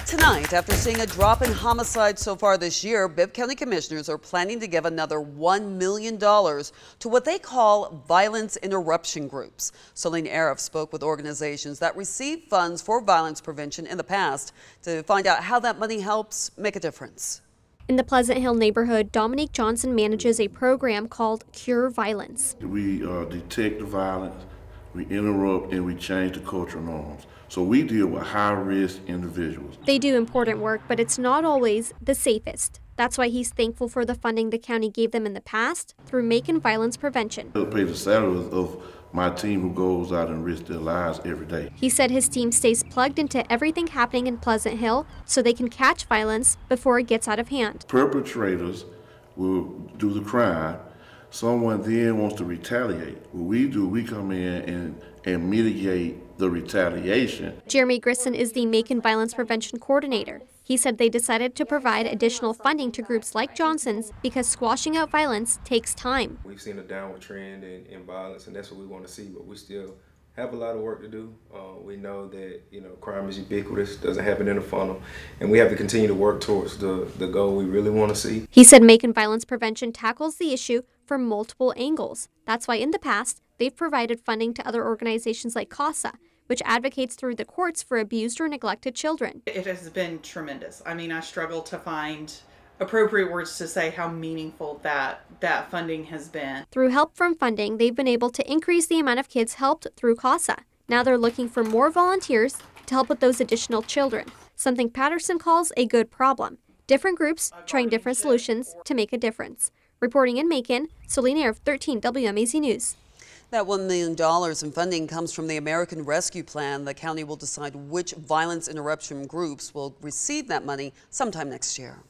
Tonight, after seeing a drop in homicides so far this year, Bibb County Commissioners are planning to give another $1 million to what they call violence interruption groups. Celine Arif spoke with organizations that receive funds for violence prevention in the past to find out how that money helps make a difference. In the Pleasant Hill neighborhood, Dominique Johnson manages a program called Cure Violence. We detect the violence, we interrupt, and we change the cultural norms. So we deal with high-risk individuals. They do important work, but it's not always the safest. That's why he's thankful for the funding the county gave them in the past through Macon Violence Prevention. They'll pay the salaries of my team who goes out and risks their lives every day. He said his team stays plugged into everything happening in Pleasant Hill so they can catch violence before it gets out of hand. Perpetrators will do the crime. Someone then wants to retaliate. What we do, we come in and mitigate the retaliation. Jeremy Grisson is the Macon Violence Prevention coordinator. He said they decided to provide additional funding to groups like Johnson's because squashing out violence takes time. We've seen a downward trend in violence, and that's what we want to see, but we still have a lot of work to do. We know that crime is ubiquitous, doesn't happen in a funnel, and we have to continue to work towards the goal we really want to see. He said Macon Violence Prevention tackles the issue from multiple angles. That's why in the past, they've provided funding to other organizations like CASA, which advocates through the courts for abused or neglected children. It has been tremendous. I mean, I struggle to find appropriate words to say how meaningful that funding has been. Through help from funding, they've been able to increase the amount of kids helped through CASA. Now they're looking for more volunteers to help with those additional children, something Patterson calls a good problem. Different groups trying different solutions to make a difference. Reporting in Macon, Celine Arif, 13 WMAZ News. That $1 million in funding comes from the American Rescue Plan. The county will decide which violence interruption groups will receive that money sometime next year.